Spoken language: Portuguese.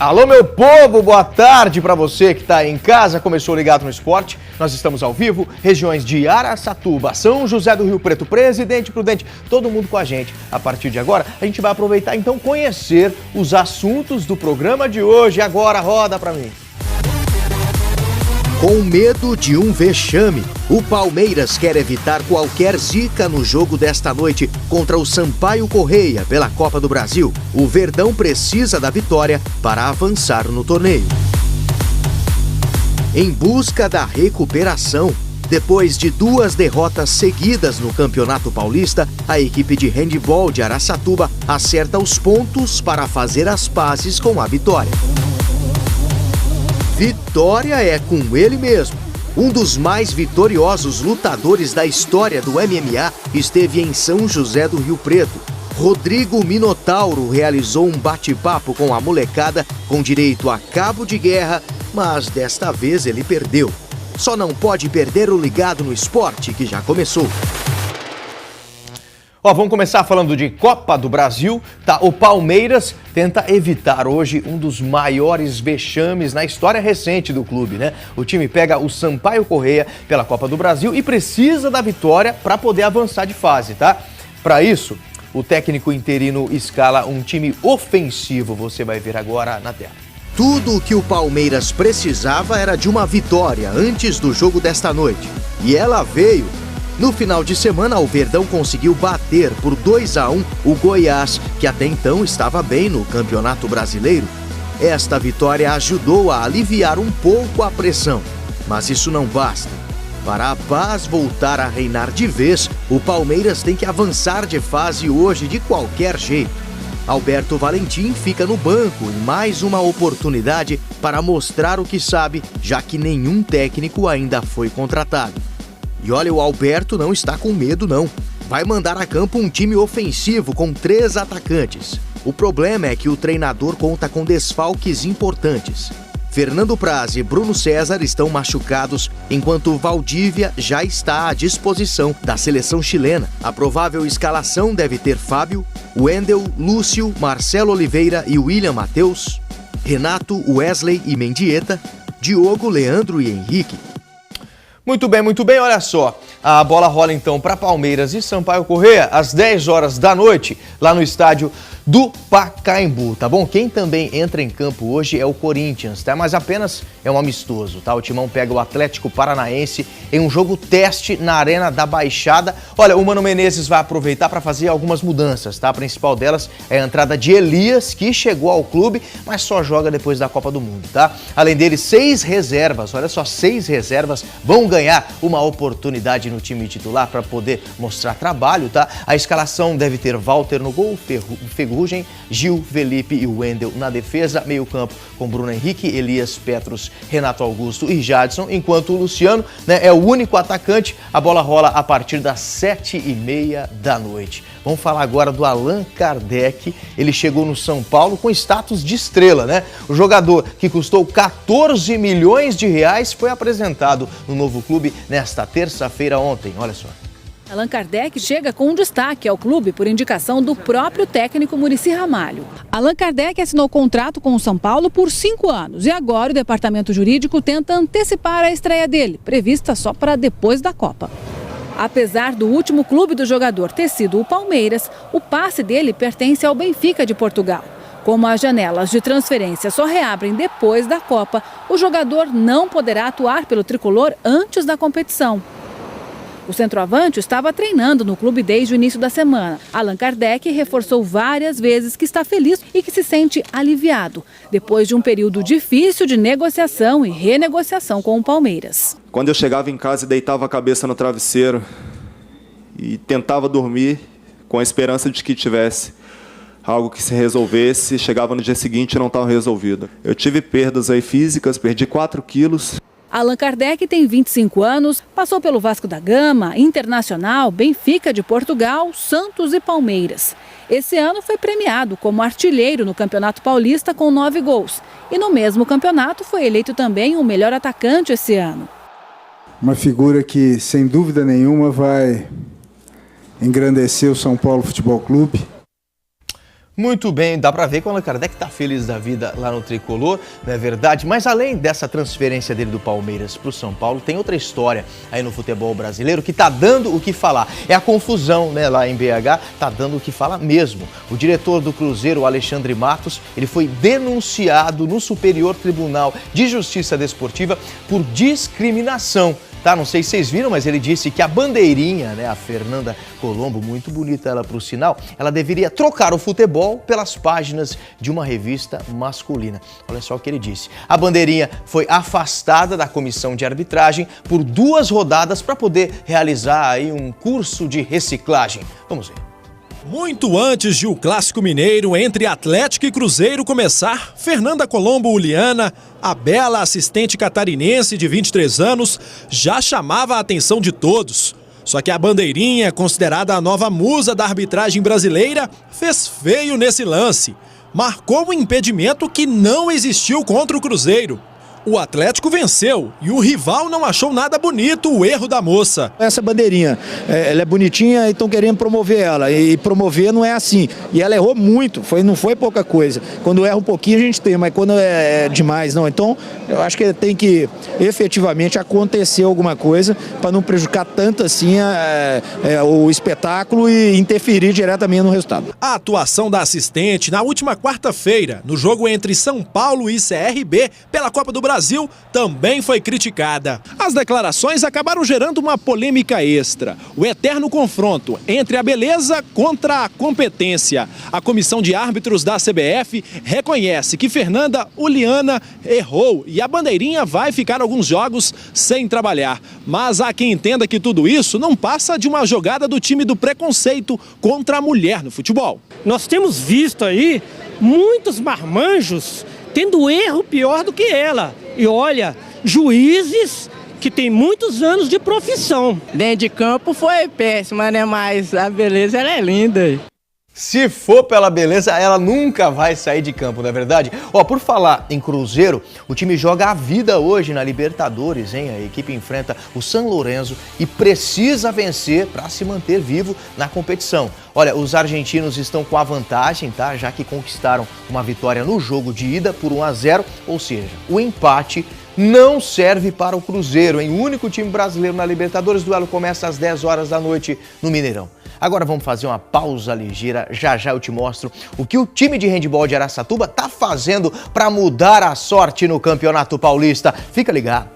Alô, meu povo, boa tarde para você que está em casa, começou Ligado no Esporte. Nós estamos ao vivo, regiões de Araçatuba, São José do Rio Preto, Presidente Prudente, todo mundo com a gente. A partir de agora, a gente vai aproveitar então conhecer os assuntos do programa de hoje. Agora, roda para mim. Com medo de um vexame, o Palmeiras quer evitar qualquer zica no jogo desta noite contra o Sampaio Corrêa pela Copa do Brasil. O Verdão precisa da vitória para avançar no torneio. Em busca da recuperação, depois de 2 derrotas seguidas no Campeonato Paulista, a equipe de handebol de Araçatuba acerta os pontos para fazer as pazes com a vitória. Vitória é com ele mesmo. Um dos mais vitoriosos lutadores da história do MMA esteve em São José do Rio Preto. Rodrigo Minotauro realizou um bate-papo com a molecada com direito a cabo de guerra, mas desta vez ele perdeu. Só não pode perder o Ligado no Esporte, que já começou. Vamos começar falando de Copa do Brasil, tá? O Palmeiras tenta evitar hoje um dos maiores vexames na história recente do clube, né? O time pega o Sampaio Corrêa pela Copa do Brasil e precisa da vitória para poder avançar de fase, tá? Para isso, o técnico interino escala um time ofensivo, você vai ver agora na tela. Tudo o que o Palmeiras precisava era de uma vitória antes do jogo desta noite. E ela veio. No final de semana, o Verdão conseguiu bater por 2-1 o Goiás, que até então estava bem no Campeonato Brasileiro. Esta vitória ajudou a aliviar um pouco a pressão, mas isso não basta. Para a paz voltar a reinar de vez, o Palmeiras tem que avançar de fase hoje de qualquer jeito. Alberto Valentim fica no banco em mais uma oportunidade para mostrar o que sabe, já que nenhum técnico ainda foi contratado. E olha, o Alberto não está com medo não. Vai mandar a campo um time ofensivo com 3 atacantes. O problema é que o treinador conta com desfalques importantes. Fernando Praz e Bruno César estão machucados, enquanto Valdívia já está à disposição da seleção chilena. A provável escalação deve ter Fábio, Wendel, Lúcio, Marcelo Oliveira e William Matheus, Renato, Wesley e Mendieta, Diogo, Leandro e Henrique. Muito bem, olha só. A bola rola então para Palmeiras e Sampaio Corrêa às 10 horas da noite, lá no estádio do Pacaembu, tá bom? Quem também entra em campo hoje é o Corinthians, tá? Mas apenas é um amistoso, tá? O Timão pega o Atlético Paranaense em um jogo teste na Arena da Baixada. Olha, o Mano Menezes vai aproveitar para fazer algumas mudanças, tá? A principal delas é a entrada de Elias, que chegou ao clube, mas só joga depois da Copa do Mundo, tá? Além dele, 6 reservas, olha só, 6 reservas vão ganhar uma oportunidade no time titular para poder mostrar trabalho, tá? A escalação deve ter Walter no gol, Ferrugem, Gil, Felipe e Wendel na defesa, meio campo com Bruno Henrique, Elias, Petros, Renato Augusto e Jadson, enquanto o Luciano, né, é o único atacante. A bola rola a partir das 7h30 da noite. Vamos falar agora do Allan Kardec. Ele chegou no São Paulo com status de estrela, né? O jogador que custou 14 milhões de reais foi apresentado no novo clube nesta terça-feira ontem. Olha só. Allan Kardec chega com um destaque ao clube por indicação do próprio técnico Muricy Ramalho. Allan Kardec assinou contrato com o São Paulo por 5 anos e agora o departamento jurídico tenta antecipar a estreia dele, prevista só para depois da Copa. Apesar do último clube do jogador ter sido o Palmeiras, o passe dele pertence ao Benfica de Portugal. Como as janelas de transferência só reabrem depois da Copa, o jogador não poderá atuar pelo tricolor antes da competição. O centroavante estava treinando no clube desde o início da semana. Allan Kardec reforçou várias vezes que está feliz e que se sente aliviado, depois de um período difícil de negociação e renegociação com o Palmeiras. Quando eu chegava em casa e deitava a cabeça no travesseiro e tentava dormir com a esperança de que tivesse algo que se resolvesse, chegava no dia seguinte e não estava resolvido. Eu tive perdas aí físicas, perdi 4 quilos. Allan Kardec tem 25 anos, passou pelo Vasco da Gama, Internacional, Benfica de Portugal, Santos e Palmeiras. Esse ano foi premiado como artilheiro no Campeonato Paulista com 9 gols. E no mesmo campeonato foi eleito também o melhor atacante esse ano. Uma figura que, sem dúvida nenhuma, vai engrandecer o São Paulo Futebol Clube. Muito bem, dá pra ver que o Allan Kardec tá feliz da vida lá no Tricolor, não é verdade? Mas além dessa transferência dele do Palmeiras pro São Paulo, tem outra história aí no futebol brasileiro que tá dando o que falar. É a confusão, né, lá em BH, tá dando o que falar mesmo. O diretor do Cruzeiro, Alexandre Matos, ele foi denunciado no Superior Tribunal de Justiça Desportiva por discriminação. Tá, não sei se vocês viram, mas ele disse que a bandeirinha, né, a Fernanda Colombo, muito bonita ela por sinal, ela deveria trocar o futebol pelas páginas de uma revista masculina. Olha só o que ele disse. A bandeirinha foi afastada da comissão de arbitragem por 2 rodadas para poder realizar aí um curso de reciclagem. Vamos ver. Muito antes de o Clássico Mineiro entre Atlético e Cruzeiro começar, Fernanda Colombo Uliana, a bela assistente catarinense de 23 anos, já chamava a atenção de todos. Só que a bandeirinha, considerada a nova musa da arbitragem brasileira, fez feio nesse lance. Marcou um impedimento que não existiu contra o Cruzeiro. O Atlético venceu e o rival não achou nada bonito o erro da moça. Essa bandeirinha, ela é bonitinha e estão querendo promover ela. E promover não é assim. E ela errou muito, não foi pouca coisa. Quando erra um pouquinho a gente tem, mas quando é demais não. Então eu acho que tem que efetivamente acontecer alguma coisa para não prejudicar tanto assim o espetáculo e interferir diretamente no resultado. A atuação da assistente na última quarta-feira, no jogo entre São Paulo e CRB pela Copa do Brasil, também foi criticada. As declarações acabaram gerando uma polêmica extra. O eterno confronto entre a beleza contra a competência. A comissão de árbitros da CBF reconhece que Fernanda Uliana errou e a bandeirinha vai ficar alguns jogos sem trabalhar. Mas há quem entenda que tudo isso não passa de uma jogada do time do preconceito contra a mulher no futebol. Nós temos visto aí muitos marmanjos tendo erro pior do que ela. E olha, juízes que têm muitos anos de profissão. Dentro de campo foi péssima, né? Mas a beleza ela é linda. Se for pela beleza, ela nunca vai sair de campo, não é verdade? Ó, por falar em Cruzeiro, o time joga a vida hoje na Libertadores, hein? A equipe enfrenta o San Lorenzo e precisa vencer para se manter vivo na competição. Olha, os argentinos estão com a vantagem, tá? Já que conquistaram uma vitória no jogo de ida por 1-0, ou seja, o empate não serve para o Cruzeiro, hein? O único time brasileiro na Libertadores. O duelo começa às 10 horas da noite no Mineirão. Agora vamos fazer uma pausa ligeira, já eu te mostro o que o time de handebol de Araçatuba tá fazendo para mudar a sorte no Campeonato Paulista. Fica ligado.